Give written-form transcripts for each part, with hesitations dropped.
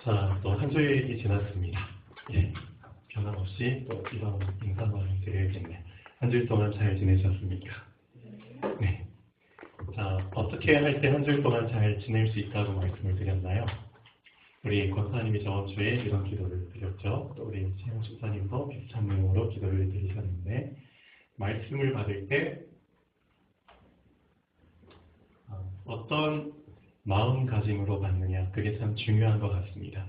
자, 또 한 주일이 지났습니다. 예, 변함없이 또 이런 인사만 드려야겠네. 한 주일 동안 잘 지내셨습니까? 네. 자, 어떻게 할 때 한 주일 동안 잘 지낼 수 있다고 말씀을 드렸나요? 우리 권사님이 저번 주에 이런 기도를 드렸죠. 또 우리 최영 집사님도 비슷한 내용으로 기도를 드리셨는데, 말씀을 받을 때 어떤 마음가짐으로 받느냐, 그게 참 중요한 것 같습니다.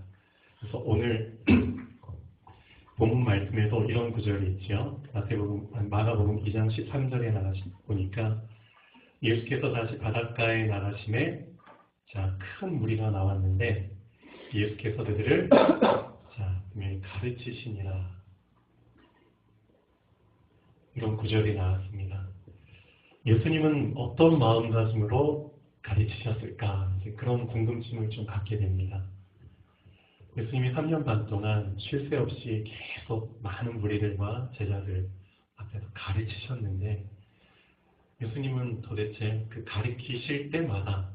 그래서 오늘 본문 말씀에도 이런 구절이 있죠. 마가복음 2장 13절에 보니까 예수께서 다시 바닷가에 나가심에 큰 무리가 나왔는데 예수께서 그들을 분명히 가르치시니라, 이런 구절이 나왔습니다. 예수님은 어떤 마음가짐으로 가르치셨을까, 그런 궁금증을 좀 갖게 됩니다. 예수님이 3년 반 동안 쉴 새 없이 계속 많은 무리들과 제자들 앞에서 가르치셨는데, 예수님은 도대체 그 가르치실 때마다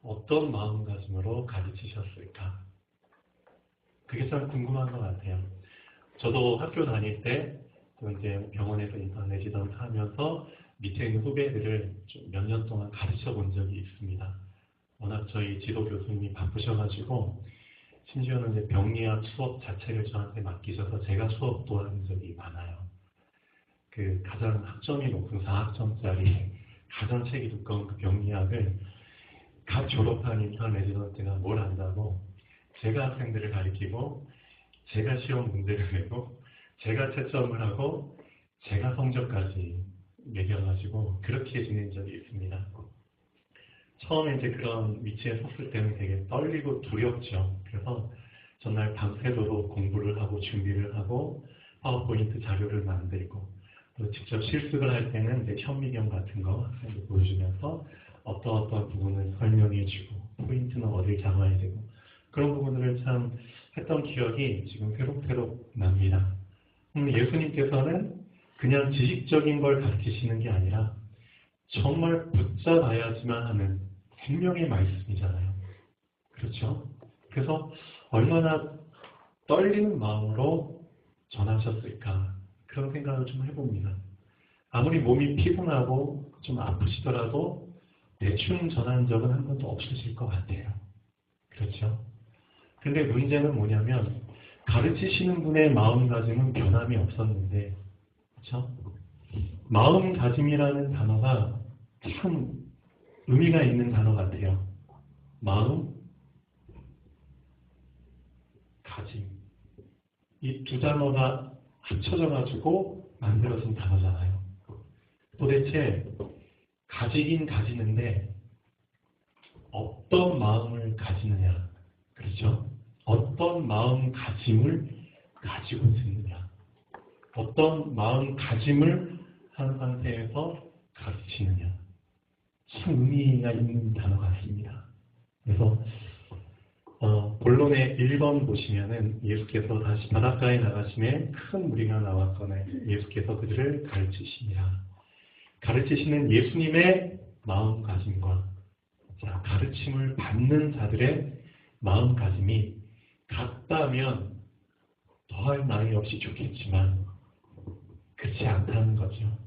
어떤 마음가짐으로 가르치셨을까? 그게 참 궁금한 것 같아요. 저도 학교 다닐 때, 또 이제 병원에서 인턴 레지던트 하면서 밑에 있는 후배들을 몇 년 동안 가르쳐 본 적이 있습니다. 워낙 저희 지도 교수님이 바쁘셔가지고, 심지어는 이제 병리학 수업 자체를 저한테 맡기셔서 제가 수업도 한 적이 많아요. 그 가장 학점이 높은 4학점짜리 가장 책이 두꺼운 그 병리학을 갓 졸업한 인턴 레지던트가 뭘 안다고 제가 학생들을 가르치고, 제가 시험 문제를 내고, 제가 채점을 하고, 제가 성적까지 매겨가지고 그렇게 지낸 적이 있습니다. 처음에 이제 그런 위치에 섰을 때는 되게 떨리고 두렵죠. 그래서 전날 밤새도록 공부를 하고 준비를 하고 파워포인트 자료를 만들고, 또 직접 실습을 할 때는 이제 현미경 같은 거 학생들 보여주면서 어떤 부분을 설명해주고 포인트는 어딜 잡아야 되고, 그런 부분들을 참 했던 기억이 지금 새록새록 납니다. 예수님께서는 그냥 지식적인 걸 가르치시는 게 아니라 정말 붙잡아야지만 하는 생명의 말씀이잖아요. 그렇죠? 그래서 얼마나 떨리는 마음으로 전하셨을까, 그런 생각을 좀 해봅니다. 아무리 몸이 피곤하고 좀 아프시더라도 대충 전한 적은 한 번도 없으실 것 같아요. 그렇죠? 근데 문제는 뭐냐면, 가르치시는 분의 마음가짐은 변함이 없었는데, 그렇죠? 마음가짐이라는 단어가 참 의미가 있는 단어 같아요. 마음, 가짐. 이 두 단어가 합쳐져가지고 만들어진 단어잖아요. 도대체 가지긴 가지는데 어떤 마음을 가지느냐, 그렇죠? 어떤 마음가짐을 가지고 있느냐, 어떤 마음가짐을 한 상태에서 가르치느냐, 참 의미가 있는 단어 같습니다. 그래서 본론의 1번 보시면은 예수께서 다시 바닷가에 나가심에 큰 무리가 나왔거늘 예수께서 그들을 가르치시니라. 가르치시는 예수님의 마음가짐과 가르침을 받는 자들의 마음가짐이 같다면 더할 나위 없이 좋겠지만 그렇지 않다는 거죠.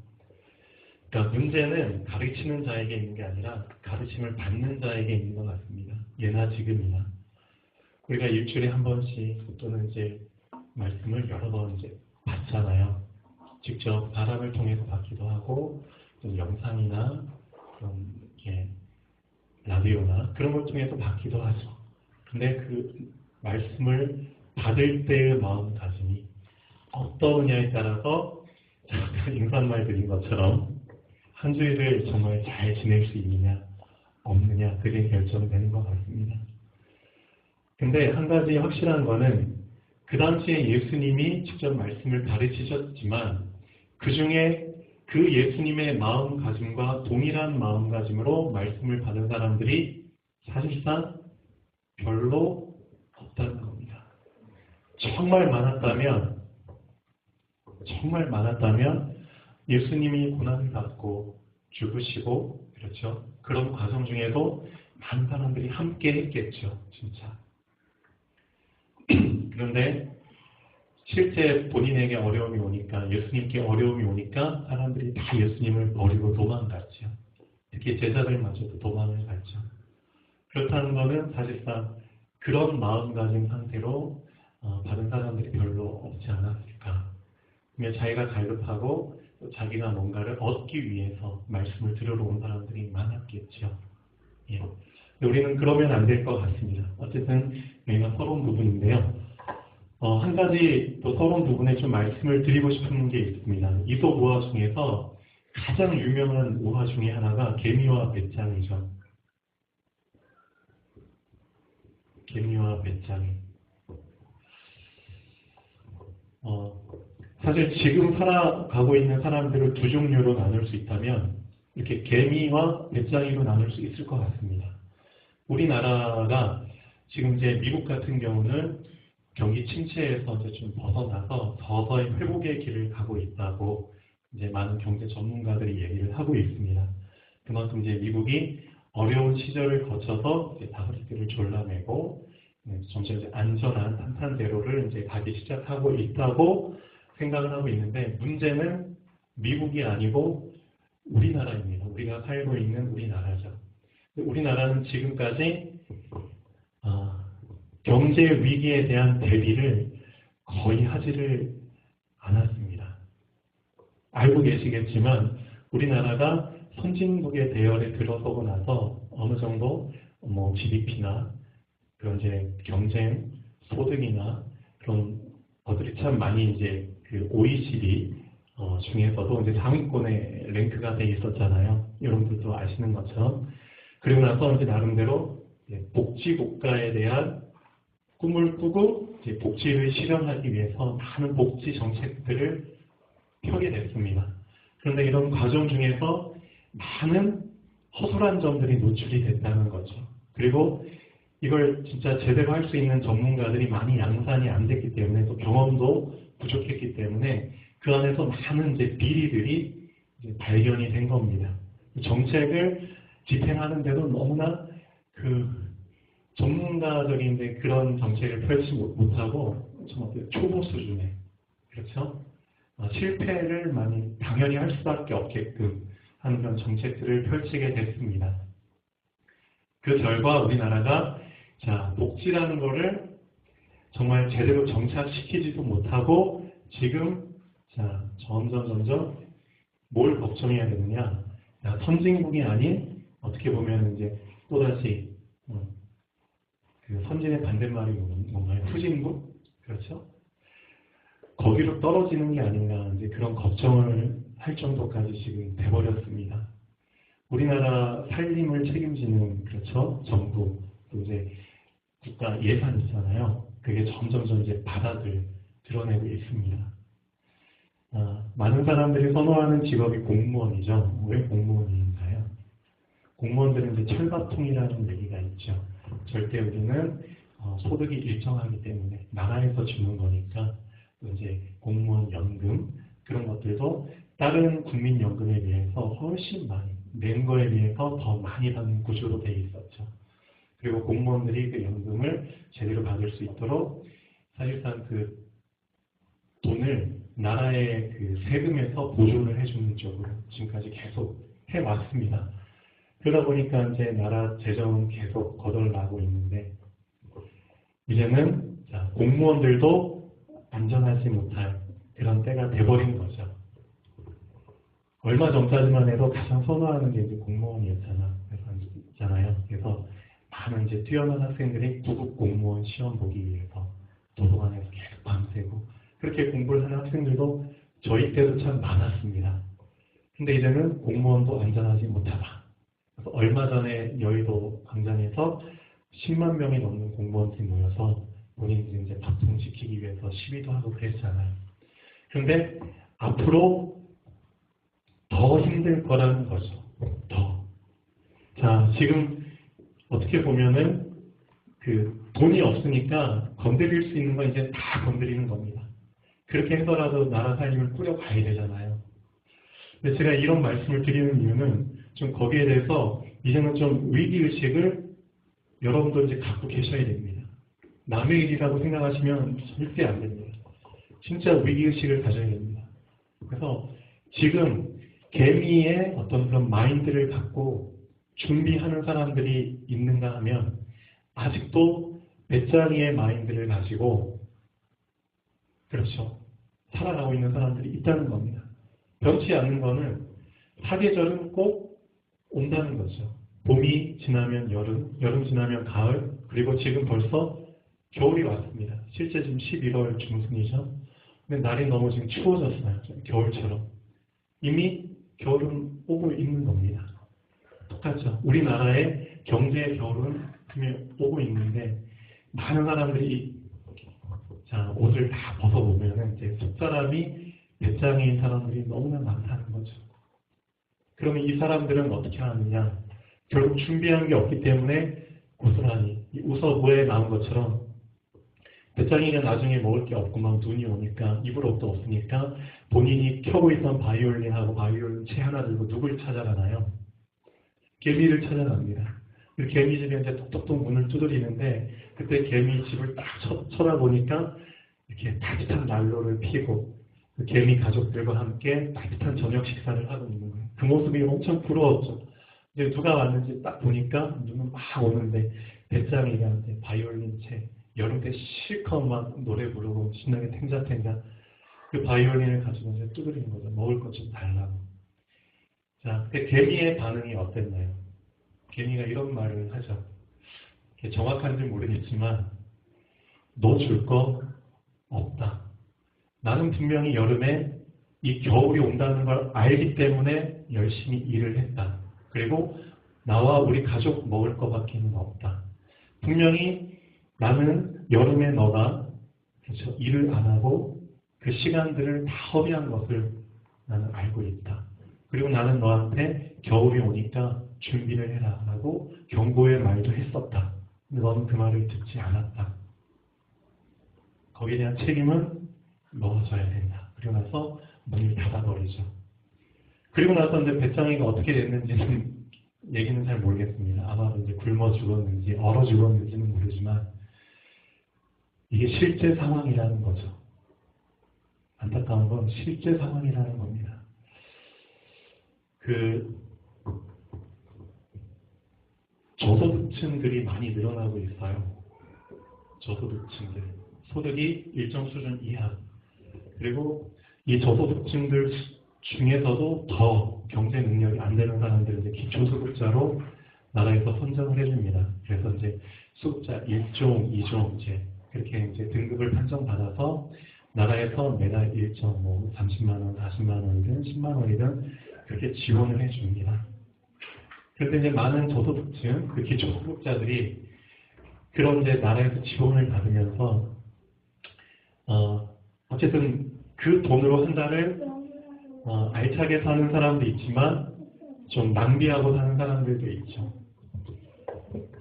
그러니까 문제는 가르치는 자에게 있는 게 아니라 가르침을 받는 자에게 있는 것 같습니다. 예나 지금이나 우리가 일주일에 한 번씩 또는 이제 말씀을 여러 번 이제 받잖아요. 직접 바람을 통해서 받기도 하고, 또 영상이나 그런 라디오나 그런 걸 통해서 받기도 하죠. 근데 그 말씀을 받을 때의 마음가짐이 어떠느냐에 따라서 잠깐 인사말 드린 것처럼 한 주일을 정말 잘 지낼 수 있느냐 없느냐, 그게 결정되는 것 같습니다. 근데 한 가지 확실한 거는, 그 당시에 예수님이 직접 말씀을 가르치셨지만 그 중에 그 예수님의 마음가짐과 동일한 마음가짐으로 말씀을 받은 사람들이 사실상 별로 없다는 겁니다. 정말 많았다면 예수님이 고난을 받고 죽으시고, 그렇죠? 그런 과정 중에도 많은 사람들이 함께 했겠죠, 진짜. 그런데 실제 본인에게 어려움이 오니까, 예수님께 어려움이 오니까 사람들이 다 예수님을 버리고 도망갔죠. 특히 제자들마저도 도망을 갔죠. 그렇다는 것은 사실상 그런 마음가짐 상태로 받은 사람들이 별로 없지 않았을까. 그러면 자기가 갈급하고 또 자기가 뭔가를 얻기 위해서 말씀을 들으러 온 사람들이 많았겠죠. 예. 우리는 그러면 안 될 것 같습니다. 어쨌든 여기가 서론 부분인데요. 한 가지 또 서론 부분에 좀 말씀을 드리고 싶은 게 있습니다. 이솝 우화 중에서 가장 유명한 우화 중에 하나가 개미와 배짱이죠. 개미와 배짱이. 사실 지금 살아가고 있는 사람들을 두 종류로 나눌 수 있다면 이렇게 개미와 배짱이로 나눌 수 있을 것 같습니다. 우리나라가 지금 이제 미국 같은 경우는 경기 침체에서 이제 좀 벗어나서 서서히 회복의 길을 가고 있다고 이제 많은 경제 전문가들이 얘기를 하고 있습니다. 그만큼 이제 미국이 어려운 시절을 거쳐서 이제 다스리들을 졸라매고 점점 이제 안전한 탄탄대로를 이제 가기 시작하고 있다고 생각을 하고 있는데, 문제는 미국이 아니고 우리나라입니다. 우리가 살고 있는 우리나라죠. 우리나라는 지금까지 경제 위기에 대한 대비를 거의 하지를 않았습니다. 알고 계시겠지만 우리나라가 선진국의 대열에 들어서고 나서 어느 정도 GDP나 그런 이제 경쟁, 소득이나 그런 것들이 참 많이 이제 그 OECD 중에서도 이제 상위권에 랭크가 돼 있었잖아요. 여러분들도 아시는 것처럼. 그리고 나서 이제 나름대로 복지 국가에 대한 꿈을 꾸고 이제 복지를 실현하기 위해서 많은 복지 정책들을 펴게 됐습니다. 그런데 이런 과정 중에서 많은 허술한 점들이 노출이 됐다는 거죠. 그리고 이걸 진짜 제대로 할 수 있는 전문가들이 많이 양산이 안 됐기 때문에, 또 경험도 부족했기 때문에 그 안에서 많은 이제 비리들이 이제 발견이 된 겁니다. 정책을 집행하는데도 너무나 그 전문가적인 그런 정책을 펼치지 못하고 좀 초보 수준의, 그렇죠? 실패를 많이 당연히 할 수밖에 없게끔 하는 그런 정책들을 펼치게 됐습니다. 그 결과 우리나라가 복지라는 거를 정말 제대로 정착시키지도 못하고 지금 점점 뭘 걱정해야 되느냐? 선진국이 아닌 어떻게 보면 이제 또다시 그 선진의 반대말이 뭔가요? 후진국? 그렇죠? 거기로 떨어지는 게 아닌가 이제 그런 걱정을 할 정도까지 지금 돼버렸습니다. 우리나라 살림을 책임지는 그렇죠? 정부 또 이제 국가 예산 있잖아요. 그게 점점 이제 바닥을 드러내고 있습니다. 많은 사람들이 선호하는 직업이 공무원이죠. 왜 공무원인가요? 공무원들은 이제 철밥통이라는 얘기가 있죠. 절대 우리는 소득이 일정하기 때문에 나라에서 주는 거니까 또 이제 공무원 연금 그런 것들도 다른 국민연금에 비해서 훨씬 많이 낸 거에 비해서 더 많이 받는 구조로 되어 있었죠. 그리고 공무원들이 그 연금을 제대로 받을 수 있도록 사실상 그 돈을 나라의 그 세금에서 보존을 해주는 쪽으로 지금까지 계속 해왔습니다. 그러다 보니까 이제 나라 재정은 계속 거덜나고 있는데, 이제는 공무원들도 안전하지 못할 그런 때가 돼버린 거죠. 얼마 전까지만 해도 가장 선호하는 게 이제 공무원이었잖아요. 그래서 많은 이제 뛰어난 학생들이 구급 공무원 시험 보기 위해서 도서관에서 계속 밤새고 그렇게 공부를 하는 학생들도 저희 때도 참 많았습니다. 근데 이제는 공무원도 안전하지 못하다. 그래서 얼마 전에 여의도 광장에서 10만 명이 넘는 공무원들이 모여서 본인들이 이제 박통시키기 위해서 시위도 하고 그랬잖아요. 그런데 앞으로 더 힘들 거라는 거죠. 더. 지금 어떻게 보면은 그 돈이 없으니까 건드릴 수 있는 건 이제 다 건드리는 겁니다. 그렇게 해서라도 나라 살림을 꾸려가야 되잖아요. 근데 제가 이런 말씀을 드리는 이유는 좀 거기에 대해서 이제는 좀 위기의식을 여러분도 이제 갖고 계셔야 됩니다. 남의 일이라고 생각하시면 절대 안 됩니다. 진짜 위기의식을 가져야 됩니다. 그래서 지금 개미의 어떤 그런 마인드를 갖고 준비하는 사람들이 있는가 하면 아직도 배짱이의 마인드를 가지고 그렇죠. 살아가고 있는 사람들이 있다는 겁니다. 변치 않는 거는 사계절은 꼭 온다는 거죠. 봄이 지나면 여름, 여름 지나면 가을, 그리고 지금 벌써 겨울이 왔습니다. 실제 지금 11월 중순이죠. 근데 날이 너무 지금 추워졌어요. 겨울처럼. 이미 겨울은 오고 있는 겁니다. 똑같죠. 우리나라의 경제의 겨울은 이미 오고 있는데 많은 사람들이 자, 옷을 다 벗어보면 이제 속사람이 배짱인 사람들이 너무나 많다는 거죠. 그러면 이 사람들은 어떻게 하느냐? 결국 준비한 게 없기 때문에 고스란히 이 우서부에 나온 것처럼 배짱이가 나중에 먹을 게 없고 막 눈이 오니까 입을 옷도 없으니까 본인이 켜고 있던 바이올린하고 바이올린 채 하나 들고 누굴 찾아가나요? 개미를 찾아갑니다. 그 개미 집에 이제 톡톡톡 문을 두드리는데 그때 개미 집을 딱 쳐다보니까 이렇게 따뜻한 난로를 피고 그 개미 가족들과 함께 따뜻한 저녁 식사를 하고 있는 거예요. 그 모습이 엄청 부러웠죠. 이제 누가 왔는지 딱 보니까 눈은 막 오는데 배짱이가 이제 바이올린 채 여름 때 실컷 막 노래 부르고 신나게 탱자탱자 그 바이올린을 가지고 이제 두드리는 거죠. 먹을 것 좀 달라고. 자, 그때 개미의 반응이 어땠나요? 개미가 이런 말을 하죠. 정확한지 모르겠지만 너 줄 거 없다. 나는 분명히 여름에 이 겨울이 온다는 걸 알기 때문에 열심히 일을 했다. 그리고 나와 우리 가족 먹을 거밖에 없다. 분명히 나는 여름에 너가 그렇죠, 일을 안 하고 그 시간들을 다 허비한 것을 나는 알고 있다. 그리고 나는 너한테 겨울이 오니까 준비를 해라 라고 경고의 말도 했었다. 근데 너는 그 말을 듣지 않았다. 거기에 대한 책임은 너가 져야 된다. 그리고 나서 문을 닫아버리죠. 그리고 나서 이제 배짱이가 어떻게 됐는지는 얘기는 잘 모르겠습니다. 아마도 이제 굶어 죽었는지 얼어 죽었는지는 모르지만 이게 실제 상황이라는 거죠. 안타까운 건 실제 상황이라는 겁니다. 저소득층들이 많이 늘어나고 있어요. 저소득층들. 소득이 일정 수준 이하. 그리고 이 저소득층들 중에서도 더 경제 능력이 안 되는 사람들은 이제 기초수급자로 나라에서 선정을 해줍니다. 그래서 이제 수급자 1종, 2종 이제 그렇게 이제 등급을 판정받아서 나라에서 매달 일정 뭐 30만 원, 40만 원이든 10만 원이든 그렇게 지원을 해줍니다. 그런데 이제 많은 저소득층, 그 기초수급자들이 그런 이제 나라에서 지원을 받으면서 어쨌든 그 돈으로 한 달을 알차게 사는 사람도 있지만 좀 낭비하고 사는 사람들도 있죠.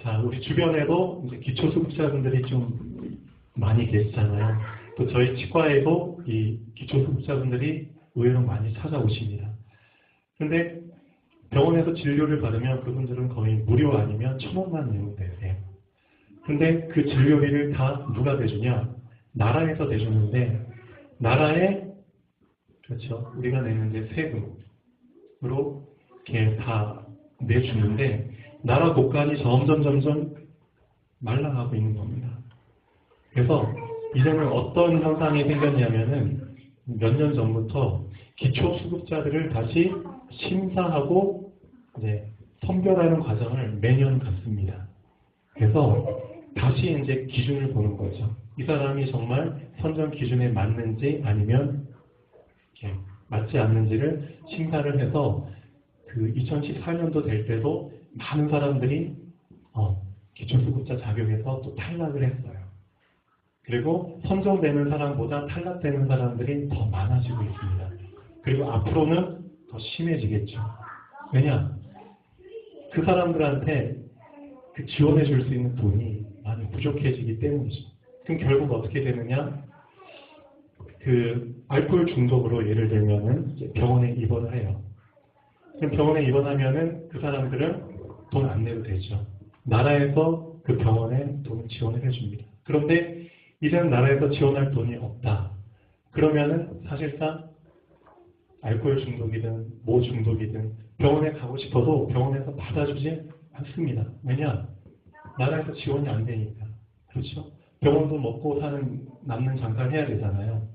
자, 우리 주변에도 이제 기초수급자분들이 좀 많이 계시잖아요. 또 저희 치과에도 이 기초수급자분들이 의외로 많이 찾아오십니다. 근데 병원에서 진료를 받으면 그분들은 거의 무료 아니면 1,000원만 내면 되세요. 근데 그 진료비를 다 누가 대주냐? 나라에서 대주는데 나라에 그렇죠. 우리가 내는 이제 세금으로 이렇게 다 내주는데 나라 곳간이 점점 말라가고 있는 겁니다. 그래서 이제는 어떤 현상이 생겼냐면은 몇 년 전부터 기초수급자들을 다시 심사하고 이제 선별하는 과정을 매년 갖습니다. 그래서 다시 이제 기준을 보는 거죠. 이 사람이 정말 선정 기준에 맞는지 아니면 맞지 않는지를 심사를 해서 그 2014년도 될 때도 많은 사람들이 기초수급자 자격에서 또 탈락을 했어요. 그리고 선정되는 사람보다 탈락되는 사람들이 더 많아지고 있습니다. 그리고 앞으로는 더 심해지겠죠. 왜냐? 그 사람들한테 그 지원해 줄 수 있는 돈이 많이 부족해지기 때문이죠. 그럼 결국 어떻게 되느냐? 그 알코올 중독으로 예를 들면은 이제 병원에 입원을 해요. 그럼 병원에 입원하면은 그 사람들은 돈 안 내도 되죠. 나라에서 그 병원에 돈을 지원을 해줍니다. 그런데 이제는 나라에서 지원할 돈이 없다. 그러면은 사실상 알코올 중독이든 모 중독이든 병원에 가고 싶어도 병원에서 받아주지 않습니다. 왜냐? 나라에서 지원이 안 되니까. 그렇죠? 병원도 먹고 사는 남는 장사를 해야 되잖아요.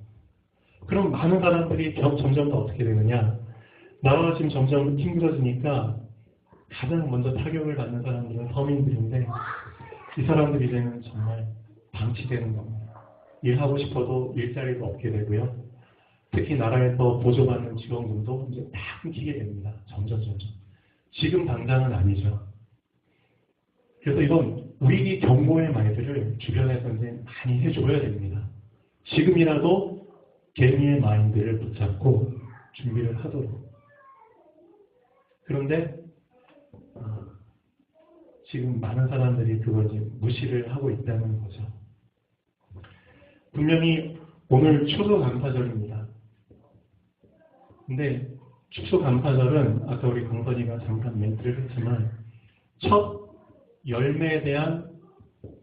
그럼 많은 사람들이 점점 더 어떻게 되느냐? 나라가 지금 점점 힘들어지니까 가장 먼저 타격을 받는 사람들은 서민들인데 이 사람들이 이제는 정말 방치되는 겁니다. 일하고 싶어도 일자리도 없게 되고요. 특히 나라에서 보조받는 지원금도 이제 다 끊기게 됩니다. 점점. 지금 당장은 아니죠. 그래서 이건 위기 경고의 말들을 주변에서 이제 많이 해줘야 됩니다. 지금이라도 개미의 마인드를 붙잡고 준비를 하도록. 그런데 지금 많은 사람들이 그걸 이제 무시를 하고 있다는 거죠. 분명히 오늘 추수감사절입니다. 근데 추수감사절은 아까 우리 강선이가 잠깐 멘트를 했지만 첫 열매에 대한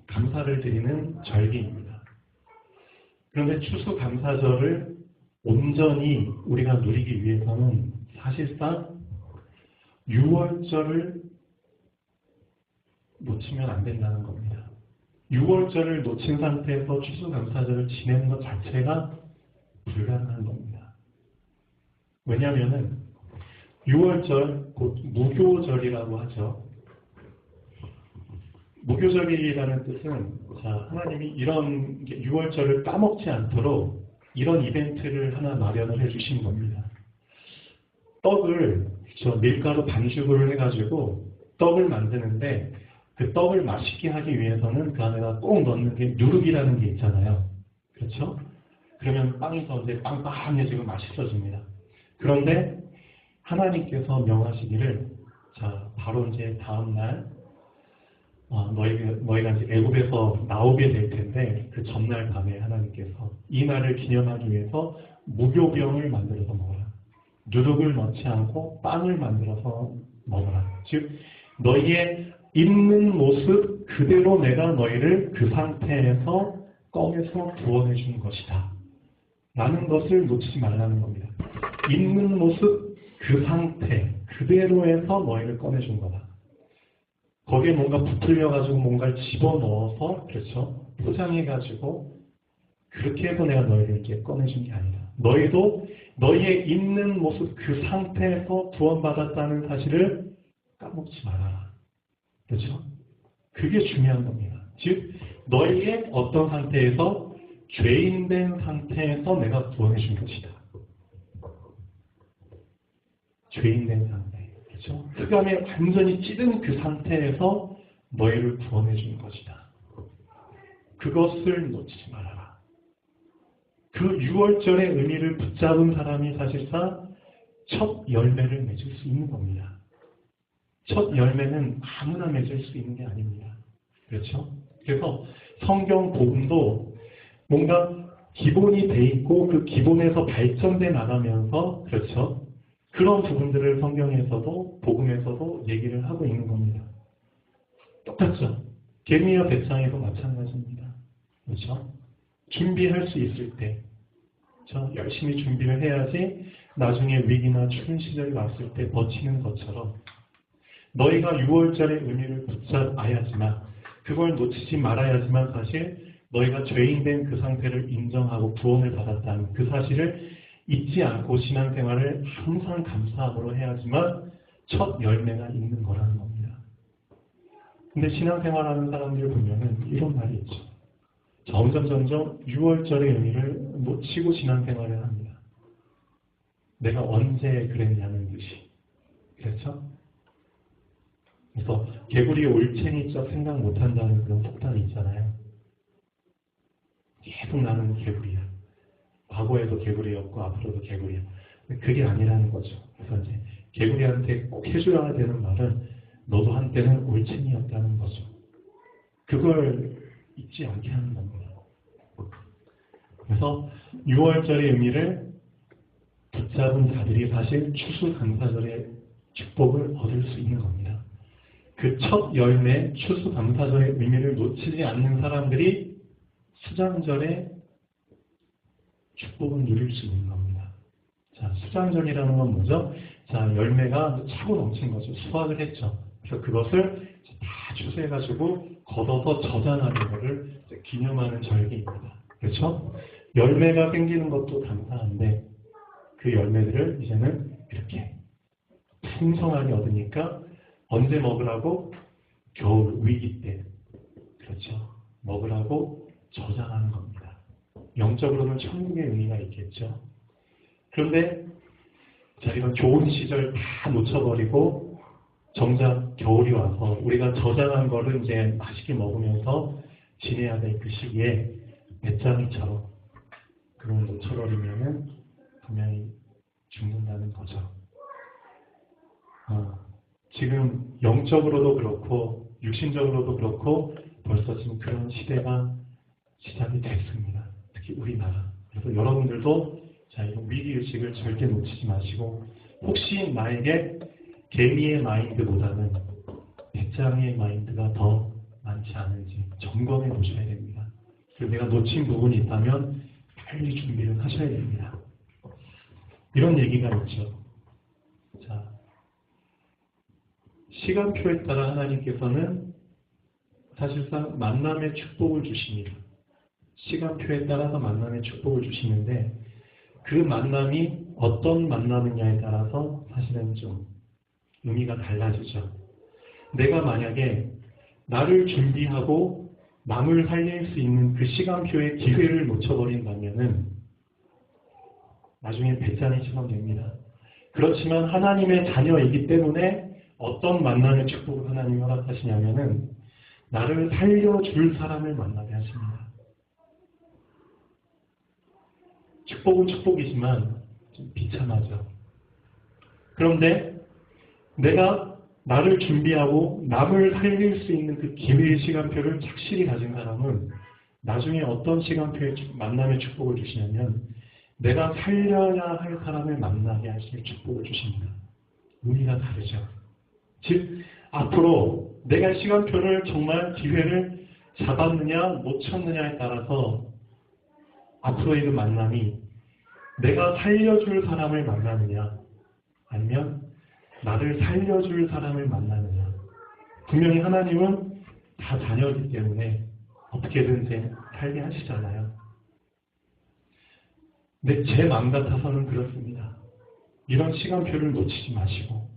감사를 드리는 절기입니다. 그런데 추수감사절을 온전히 우리가 누리기 위해서는 사실상 6월절을 놓치면 안 된다는 겁니다. 6월절을 놓친 상태에서 추수감사절을 지내는 것 자체가 불가능한 겁니다. 왜냐하면 6월절, 곧 무교절이라고 하죠. 무교절이라는 뜻은 하나님이 이런 6월절을 까먹지 않도록 이런 이벤트를 하나 마련을 해주신 겁니다. 떡을 밀가루 반죽을 해가지고 떡을 만드는데 그 떡을 맛있게 하기 위해서는 그 안에다 꼭 넣는 게 누룩이라는 게 있잖아요. 그렇죠? 그러면 빵이 더 이제 빵빵해지고 맛있어집니다. 그런데 하나님께서 명하시기를 바로 이제 다음날 너희가 이제 애굽에서 나오게 될 텐데 그 전날 밤에 하나님께서 이 날을 기념하기 위해서 무교병을 만들어서 먹어라. 누룩을 넣지 않고 빵을 만들어서 먹어라. 즉 너희의 있는 모습 그대로 내가 너희를 그 상태에서 꺼내서 구원해 준 것이다. 라는 것을 놓치지 말라는 겁니다. 있는 모습 그 상태 그대로에서 너희를 꺼내 준 거다. 거기에 뭔가 부풀려가지고 뭔가를 집어넣어서 그렇죠? 포장해가지고 그렇게 해서 내가 너희를 이렇게 꺼내준 게 아니다. 너희도 너희의 있는 모습 그 상태에서 구원받았다는 사실을 까먹지 말아라. 그렇죠? 그게 중요한 겁니다. 즉 너희의 어떤 상태에서 죄인된 상태에서 내가 구원해 준 것이다. 죄인된 상태. 그렇죠? 흑암에 완전히 찌든 그 상태에서 너희를 구원해 준 것이다. 그것을 놓치지 말아라. 그 6월절의 의미를 붙잡은 사람이 사실상 첫 열매를 맺을 수 있는 겁니다. 첫 열매는 아무나 맺을 수 있는 게 아닙니다. 그렇죠? 그래서 성경 복음도 뭔가 기본이 돼 있고 그 기본에서 발전돼 나가면서 그렇죠? 그런 부분들을 성경에서도 복음에서도 얘기를 하고 있는 겁니다. 똑같죠? 개미와 배짱에도 마찬가지입니다. 그렇죠? 준비할 수 있을 때 그렇죠? 열심히 준비를 해야지 나중에 위기나 추운 시절이 왔을 때 버티는 것처럼 너희가 6월절의 의미를 붙잡아야지만 그걸 놓치지 말아야지만 사실 너희가 죄인된 그 상태를 인정하고 구원을 받았다는 그 사실을 잊지 않고 신앙생활을 항상 감사함으로 해야지만 첫 열매가 있는 거라는 겁니다. 근데 신앙생활하는 사람들 보면은 이런 말이 있죠. 점점 6월절의 의미를 놓치고 신앙생활을 합니다. 내가 언제 그랬냐는 듯이. 그렇죠? 그래서 개구리 올챙이적 생각 못한다는 그런 속담이 있잖아요. 계속 나는 개구리야. 과거에도 개구리였고 앞으로도 개구리야. 그게 아니라는 거죠. 그래서 이제 개구리한테 꼭 해줘야 되는 말은 너도 한때는 올챙이였다는 거죠. 그걸 잊지 않게 하는 겁니다. 그래서 6월절의 의미를 붙잡은 자들이 사실 추수감사절의 축복을 얻을 수 있는 겁니다. 그 첫 열매 추수감사절의 의미를 놓치지 않는 사람들이 수장절에 축복을 누릴 수 있는 겁니다. 자, 수장절이라는 건 뭐죠? 자, 열매가 차고 넘친 거죠. 수확을 했죠. 그래서 그것을 다 추수해가지고 걷어서 저장하는 것을 기념하는 절기입니다. 그렇죠? 열매가 생기는 것도 감사한데 그 열매들을 이제는 이렇게 풍성하게 얻으니까 언제 먹으라고? 겨울 위기 때. 그렇죠. 먹으라고 저장하는 겁니다. 영적으로는 천국의 의미가 있겠죠. 그런데 자, 이런 좋은 시절 다 놓쳐버리고 정작 겨울이 와서 우리가 저장한 거를 이제 맛있게 먹으면서 지내야 될 그 시기에 배짱이처럼 그걸 놓쳐버리면은 분명히 죽는다는 거죠. 지금 영적으로도 그렇고 육신적으로도 그렇고 벌써 지금 그런 시대가 시작이 됐습니다. 특히 우리나라. 그래서 여러분들도 자, 이런 위기의식을 절대 놓치지 마시고 혹시 나에게 개미의 마인드보다는 배짱이의 마인드가 더 많지 않은지 점검해 보셔야 됩니다. 그리고 내가 놓친 부분이 있다면 빨리 준비를 하셔야 됩니다. 이런 얘기가 있죠. 자, 시간표에 따라 하나님께서는 사실상 만남의 축복을 주십니다. 시간표에 따라서 만남의 축복을 주시는데 그 만남이 어떤 만남이냐에 따라서 사실은 좀 의미가 달라지죠. 내가 만약에 나를 준비하고 남을 살릴 수 있는 그 시간표의 기회를 놓쳐버린다면은 나중에 배짱이처럼 됩니다. 그렇지만 하나님의 자녀이기 때문에 어떤 만남의 축복을 하나님이 허락하시냐면은 나를 살려줄 사람을 만나게 하십니다. 축복은 축복이지만 좀 비참하죠. 그런데 내가 나를 준비하고 남을 살릴 수 있는 그 기회의 시간표를 착실히 가진 사람은 나중에 어떤 시간표의 만남의 축복을 주시냐면 내가 살려야 할 사람을 만나게 하실 축복을 주십니다. 의미가 다르죠. 즉 앞으로 내가 시간표를 정말 기회를 잡았느냐 놓쳤느냐에 따라서 앞으로의 그 만남이 내가 살려줄 사람을 만나느냐 아니면 나를 살려줄 사람을 만나느냐. 분명히 하나님은 다 자녀이기 때문에 어떻게든 살게 하시잖아요. 근데 제 마음 같아서는 그렇습니다. 이런 시간표를 놓치지 마시고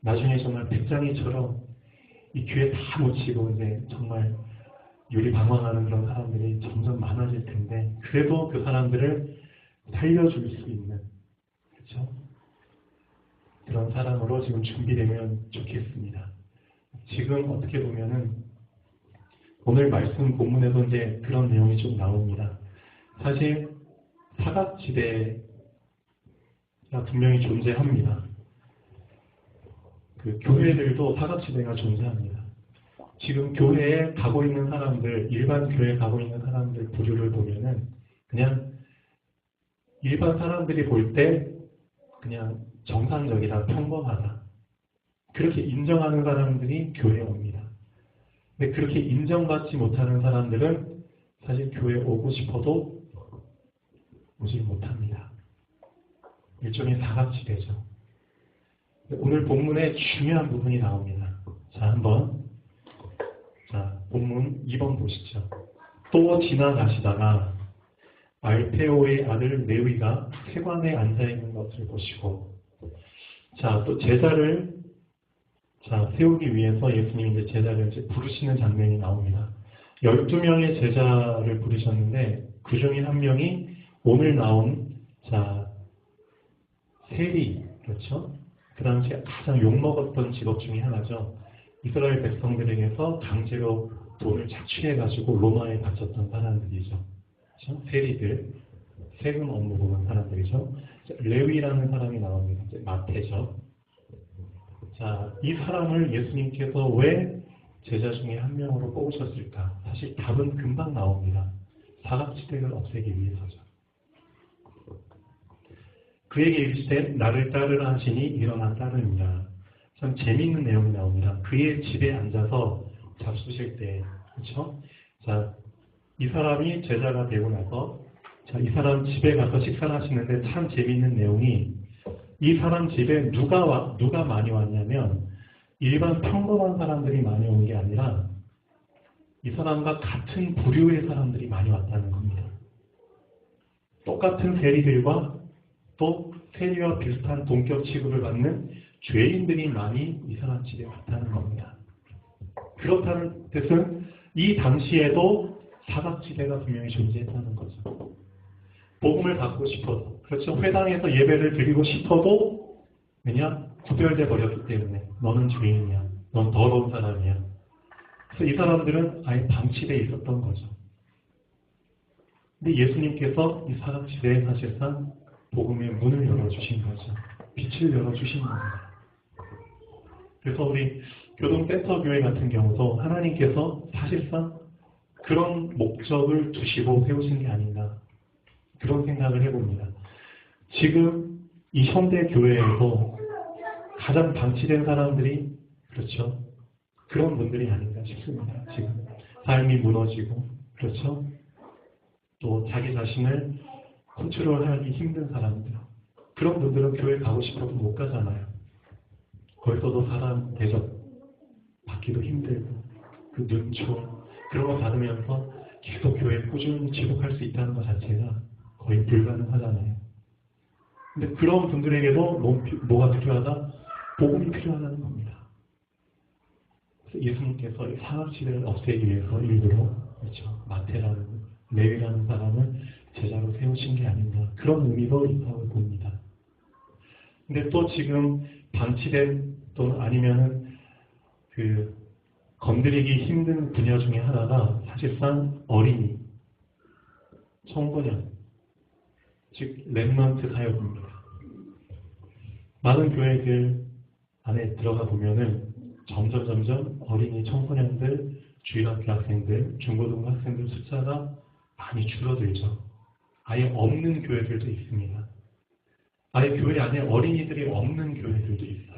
나중에 정말 백장이처럼 이 기회 다 놓치고 이제 정말 유리방황하는 그런 사람들이 점점 많아질 텐데 그래도 그 사람들을 살려줄 수 있는 그렇죠? 그런 사람으로 지금 준비되면 좋겠습니다. 지금 어떻게 보면은 오늘 말씀 본문에도 이제 그런 내용이 좀 나옵니다. 사실 사각지대가 분명히 존재합니다. 그 교회들도 사각지대가 존재합니다. 지금 교회에 가고 있는 사람들, 일반 교회에 가고 있는 사람들 부류를 보면은 그냥 일반 사람들이 볼 때 그냥 정상적이다, 평범하다. 그렇게 인정하는 사람들이 교회에 옵니다. 근데 그렇게 인정받지 못하는 사람들은 사실 교회에 오고 싶어도 오지 못합니다. 일종의 사각지대죠. 오늘 본문에 중요한 부분이 나옵니다. 자, 한번 본문 2번 보시죠. 또 지나가시다가 알페오의 아들 레위가 세관에 앉아있는 것을 보시고 자, 또 제자를 세우기 위해서 예수님이 이제 제자를 이제 부르시는 장면이 나옵니다. 12명의 제자를 부르셨는데 그 중에 한 명이 오늘 나온 세리, 그렇죠? 그 당시에 가장 욕먹었던 직업 중에 하나죠. 이스라엘 백성들에게서 강제로 돈을 착취해가지고 로마에 바쳤던 사람들이죠. 그렇죠? 세리들, 세금 업무 보는 사람들이죠. 레위라는 사람이 나옵니다. 마태죠. 자, 이 사람을 예수님께서 왜 제자 중에 한 명으로 뽑으셨을까? 사실 답은 금방 나옵니다. 사각지대를 없애기 위해서죠. 그에게 이르시되 나를 따르라 하시니 일어나 따르니라. 참 재미있는 내용이 나옵니다. 그의 집에 앉아서 잡수실 때, 그렇죠? 자, 이 사람이 제자가 되고 나서 자, 이 사람 집에 가서 식사를 하시는데 참 재미있는 내용이 이 사람 집에 누가 많이 왔냐면 일반 평범한 사람들이 많이 온 게 아니라 이 사람과 같은 부류의 사람들이 많이 왔다는 겁니다. 똑같은 세리들과 또 세리와 비슷한 동격 취급을 받는 죄인들이 많이 이 사람 집에 왔다는 겁니다. 그렇다는 뜻은 이 당시에도 사각지대가 분명히 존재했다는 거죠. 복음을 받고 싶어도, 그렇죠. 회당에서 예배를 드리고 싶어도 왜냐? 구별돼 버렸기 때문에 너는 죄인이야. 넌 더러운 사람이야. 그래서 이 사람들은 아예 방치되어 있었던 거죠. 근데 예수님께서 이 사각지대에 사실상 복음의 문을 열어주신 거죠. 빛을 열어주신 겁니다. 그래서 우리 교동센터 교회 같은 경우도 하나님께서 사실상 그런 목적을 두시고 세우신 게 아닌가 그런 생각을 해봅니다. 지금 이 현대 교회에도 가장 방치된 사람들이 그렇죠. 그런 분들이 아닌가 싶습니다. 지금 삶이 무너지고 그렇죠. 또 자기 자신을 컨트롤하기 힘든 사람들 그런 분들은 교회 가고 싶어도 못 가잖아요. 거기서도 사람 대접 받기도 힘들고 그 눈초 그런 거 받으면서 계속 교회에 꾸준히 지속할 수 있다는 것 자체가 거의 불가능하잖아요. 근데 그런 분들에게도 뭐가 필요하다? 복음이 필요하다는 겁니다. 그래서 예수님께서 이 사각지대를 없애기 위해서 일부러 그렇죠. 마태라는 레위라는 사람을 제자로 세우신 게 아닌가 그런 의미도 있다고 봅니다. 근데 또 지금 방치된 또는 아니면은 그 건드리기 힘든 분야 중에 하나가 사실상 어린이, 청소년, 즉 렘넌트 사역입니다. 많은 교회들 안에 들어가 보면은 점점 어린이, 청소년들, 주일학교 학생들, 중고등부 학생들 숫자가 많이 줄어들죠. 아예 없는 교회들도 있습니다. 아예 교회 안에 어린이들이 없는 교회들도 있어요.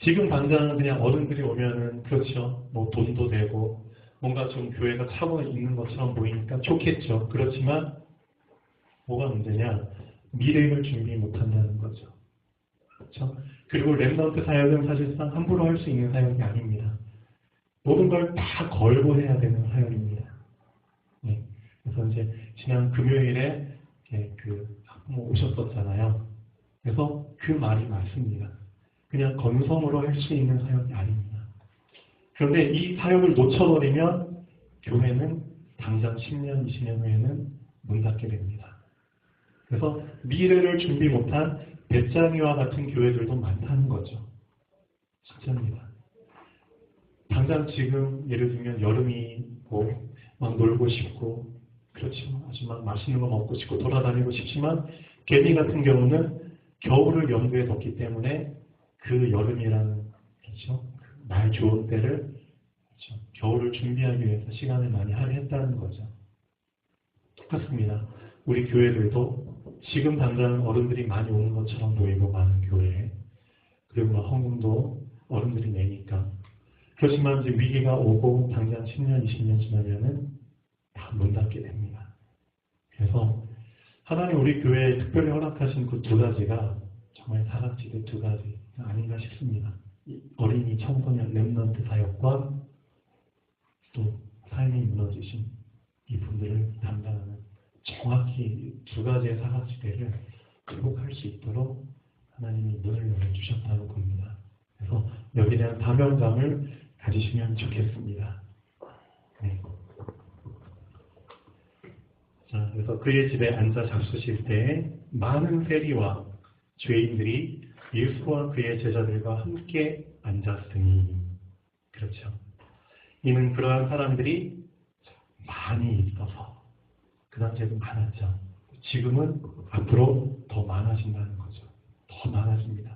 지금 당장 그냥 어른들이 오면은 그렇죠. 뭐 돈도 되고 뭔가 좀 교회가 차고 있는 것처럼 보이니까 좋겠죠. 그렇지만 뭐가 문제냐? 미래를 준비 못한다는 거죠. 그렇죠? 그리고 렘넌트 사역은 사실상 함부로 할 수 있는 사역이 아닙니다. 모든 걸 다 걸고 해야 되는 사역입니다. 네. 그래서 이제 지난 금요일에 그 학부모 오셨었잖아요. 그래서 그 말이 맞습니다. 그냥 건성으로 할 수 있는 사역이 아닙니다. 그런데 이 사역을 놓쳐버리면 교회는 당장 10년, 20년 후에는 문 닫게 됩니다. 그래서 미래를 준비 못한 벳자니와 같은 교회들도 많다는 거죠. 진짜입니다. 당장 지금 예를 들면 여름이고 막 놀고 싶고 그렇죠. 아주 막 맛있는 거 먹고 싶고 돌아다니고 싶지만 개미 같은 경우는 겨울을 염두에 뒀기 때문에 그 여름이라는 그렇죠. 날 좋은 때를 그렇죠. 겨울을 준비하기 위해서 시간을 많이 할애했다는 거죠. 똑같습니다. 우리 교회들도 지금 당장 어른들이 많이 오는 것처럼 보이고 많은 교회 그리고 헌금도 어른들이 내니까 그렇지만 이제 위기가 오고 당장 10년, 20년 지나면은 다 문 닫게 됩니다. 그래서 하나님 우리 교회에 특별히 허락하신 그 두 가지가 정말 사각지대 두 가지 아닌가 싶습니다. 어린이, 청소년, 렘넌트 사역과 또 삶이 무너지신 이 분들을 담당하는 정확히 두 가지의 사각지대를 극복할 수 있도록 하나님이 문을 열어주셨다고 봅니다. 그래서 여기에 대한 사명감을 가지시면 좋겠습니다. 네. 자, 그래서 그의 집에 앉아 잡수실 때 많은 세리와 죄인들이 예수와 그의 제자들과 함께 앉았으니 그렇죠. 이는 그러한 사람들이 많이 있어서 그 당시에도 많았죠. 지금은 앞으로 더 많아진다는 거죠. 더 많아집니다.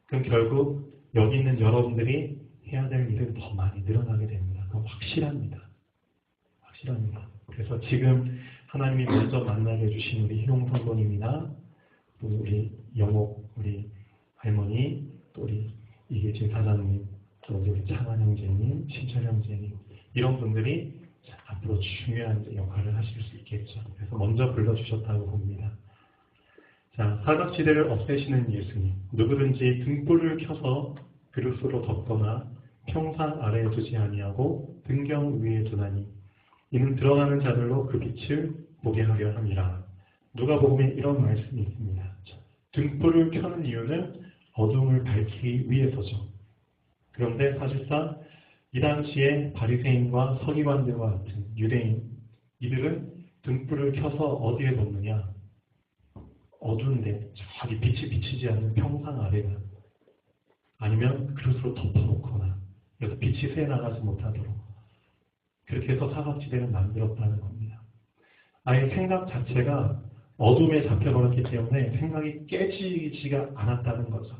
그럼 결국 여기 있는 여러분들이 해야 될 일은 더 많이 늘어나게 됩니다. 그건 확실합니다. 확실합니다. 그래서 지금 하나님이 먼저 만나게 해주신 우리 희용 성도님이나 또 우리 영옥, 우리 할머니, 또 우리 이계진 사장님, 또 우리 창환 형제님, 신철 형제님, 이런 분들이 앞으로 중요한 역할을 하실 수 있겠죠. 그래서 먼저 불러주셨다고 봅니다. 자, 사각지대를 없애시는 예수님, 누구든지 등불을 켜서 그릇으로 덮거나 평상 아래에 두지 아니하고 등경 위에 두나니 이는 들어가는 자들로 그 빛을 보게 하려 함이라. 누가복음에 이런 말씀이 있습니다. 등불을 켜는 이유는 어둠을 밝히기 위해서죠. 그런데 사실상 이 당시에 바리새인과 서기관들과 같은 유대인, 이들은 등불을 켜서 어디에 놓느냐? 어두운데 저기 빛이 비치지 않는 평상 아래나 아니면 그릇으로 덮어놓거나 그래서 빛이 새나가지 못하도록 그렇게 해서 사각지대를 만들었다는 겁니다. 아예 생각 자체가 어둠에 잡혀버렸기 때문에 생각이 깨지지가 않았다는 거죠.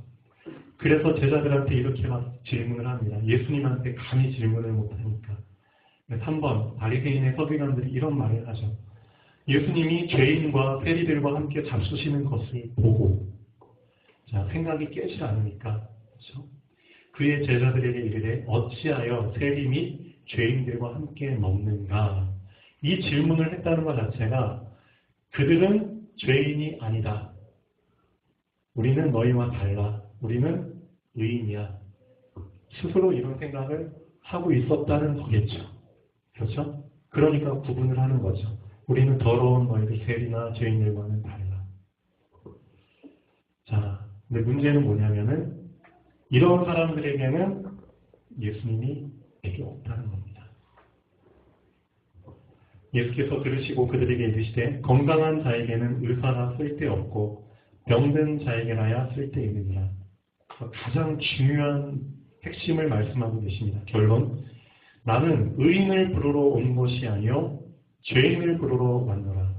그래서 제자들한테 이렇게 막 질문을 합니다. 예수님한테 감히 질문을 못하니까. 3번 바리새인의 서기관들이 이런 말을 하죠. 예수님이 죄인과 세리들과 함께 잡수시는 것을 보고 자, 생각이 깨지 않으니까 그렇죠? 그의 제자들에게 이르되 어찌하여 세리 및 죄인들과 함께 먹는가? 이 질문을 했다는 것 자체가 그들은 죄인이 아니다. 우리는 너희와 달라. 우리는 의인이야. 스스로 이런 생각을 하고 있었다는 거겠죠. 그렇죠? 그러니까 구분을 하는 거죠. 우리는 더러운 너희들 세리나 죄인들과는 달라. 자, 근데 문제는 뭐냐면은 이런 사람들에게는 예수님이 필요 없다는 겁니다. 예수께서 들으시고 그들에게 이르시되 건강한 자에게는 의사가 쓸데없고 병든 자에게나야 쓸데있느니라. 가장 중요한 핵심을 말씀하고 계십니다. 결론, 나는 의인을 부르러 온 것이 아니요 죄인을 부르러 왔노라.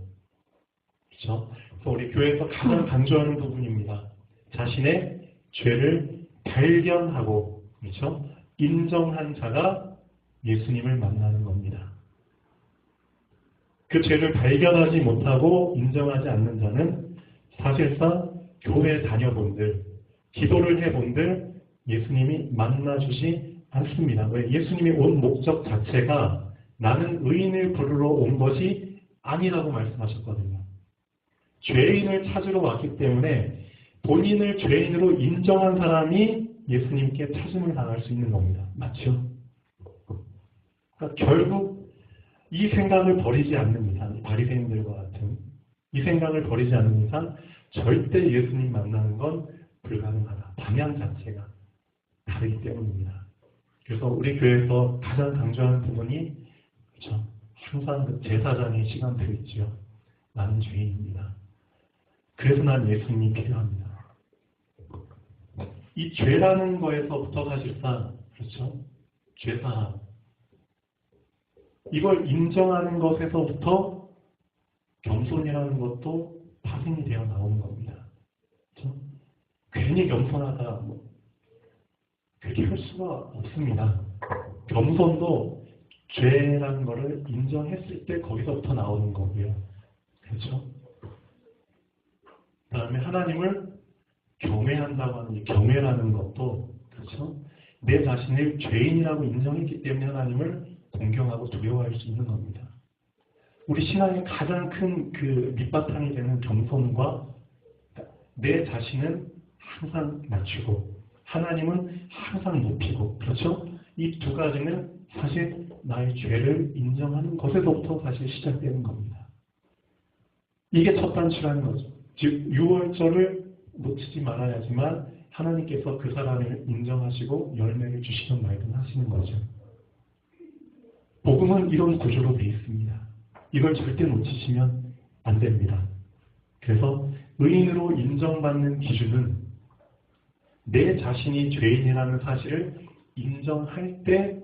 그렇죠? 그래서 우리 교회에서 가장 강조하는 부분입니다. 자신의 죄를 발견하고 그렇죠? 인정한 자가 예수님을 만나는 겁니다. 그 죄를 발견하지 못하고 인정하지 않는 자는 사실상 교회 다녀본들, 기도를 해본들 예수님이 만나주지 않습니다. 왜? 예수님이 온 목적 자체가 나는 의인을 부르러 온 것이 아니라고 말씀하셨거든요. 죄인을 찾으러 왔기 때문에 본인을 죄인으로 인정한 사람이 예수님께 찾음을 당할 수 있는 겁니다. 맞죠? 그러니까 결국 이 생각을 버리지 않는 이상, 바리새인들과 같은 이 생각을 버리지 않는 이상 절대 예수님 만나는 건 불가능하다. 방향 자체가 다르기 때문입니다. 그래서 우리 교회에서 가장 강조하는 부분이 그렇죠? 항상 그 제사장의 시간들이 있죠. 나는 죄인입니다. 그래서 난 예수님이 필요합니다. 이 죄라는 거에서부터 사실상 그렇죠? 죄사함 이걸 인정하는 것에서부터 겸손이라는 것도 파생이 되어 나오는 겁니다. 그렇죠? 괜히 겸손하다 그렇게 할 수가 없습니다. 겸손도 죄라는 것을 인정했을 때 거기서부터 나오는 거고요. 그렇죠? 그 다음에 하나님을 경외한다고 하는 이 경외라는 것도 그렇죠? 내 자신을 죄인이라고 인정했기 때문에 하나님을 공경하고 두려워할 수 있는 겁니다. 우리 신앙의 가장 큰 그 밑바탕이 되는 겸손과 내 자신은 항상 낮추고 하나님은 항상 높이고 그렇죠? 이 두 가지는 사실 나의 죄를 인정하는 것에서부터 사실 시작되는 겁니다. 이게 첫 단추라는 거죠. 즉 유월절을 놓치지 말아야지만 하나님께서 그 사람을 인정하시고 열매를 주시던 말든 하시는 거죠. 복음은 이런 구조로 되어 있습니다. 이걸 절대 놓치시면 안 됩니다. 그래서 의인으로 인정받는 기준은 내 자신이 죄인이라는 사실을 인정할 때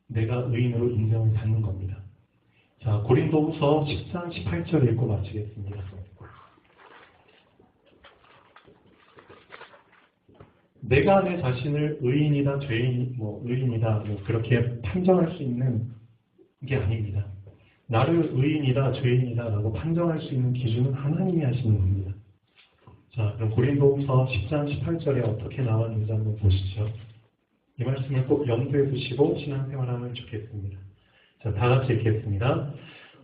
내가 의인으로 인정을 받는 겁니다. 자, 고린도후서 10장 18절 읽고 마치겠습니다. 내가 내 자신을 의인이다, 의인이다, 그렇게 판정할 수 있는 게 아닙니다. 나를 의인이다, 죄인이다 라고 판정할 수 있는 기준은 하나님이 하시는 겁니다. 자, 그럼 고린도후서 10장 18절에 어떻게 나왔는지 한번 보시죠. 이 말씀을 꼭 염두에 두시고 신앙생활하면 좋겠습니다. 자, 다 같이 읽겠습니다.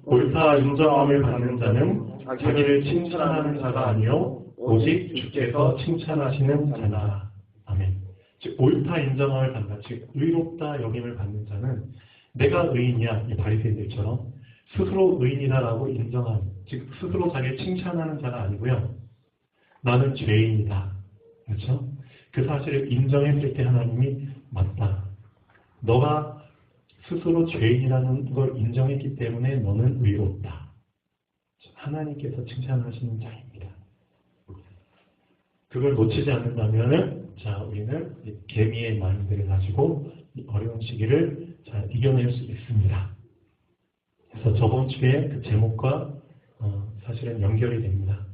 옳다 인정함을 받는 자는 자기를 칭찬하는 자가 아니요 오직 주께서 칭찬하시는 자라. 아멘. 즉 옳다 인정함을 받는 자, 즉 의롭다 여김을 받는 자는 내가 의인이야, 이 바리새인들처럼 스스로 의인이다라고 인정하는, 즉 스스로 자기를 칭찬하는 자가 아니고요. 나는 죄인이다. 그렇죠? 그 사실을 인정했을 때 하나님이 맞다. 너가 스스로 죄인이라는 걸 인정했기 때문에 너는 의롭다. 하나님께서 칭찬하시는 자입니다. 그걸 놓치지 않는다면 자, 우리는 이 개미의 마인드를 가지고 이 어려운 시기를 잘 이겨낼 수 있습니다. 그래서 저번 주에 그 제목과 사실은 연결이 됩니다.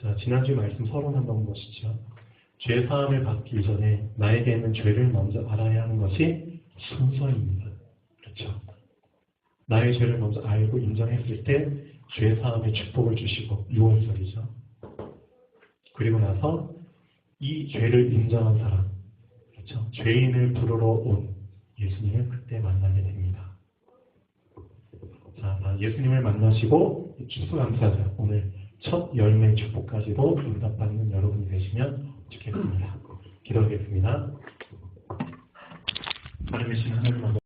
자, 지난주 말씀 서론 한번 보시죠. 죄 사함을 받기 전에 나에게 있는 죄를 먼저 알아야 하는 것이 순서입니다. 그렇죠? 나의 죄를 먼저 알고 인정했을 때 죄 사함의 축복을 주시고 6월절이죠. 그리고 나서 이 죄를 인정한 사람, 그렇죠? 죄인을 부르러 온 예수님을 그때 만나게 됩니다. 자, 예수님을 만나시고 추수감사자, 오늘 첫 열매 축복까지도 응답받는 여러분이 되시면 좋겠습니다. 기도하겠습니다. 하나님 하나님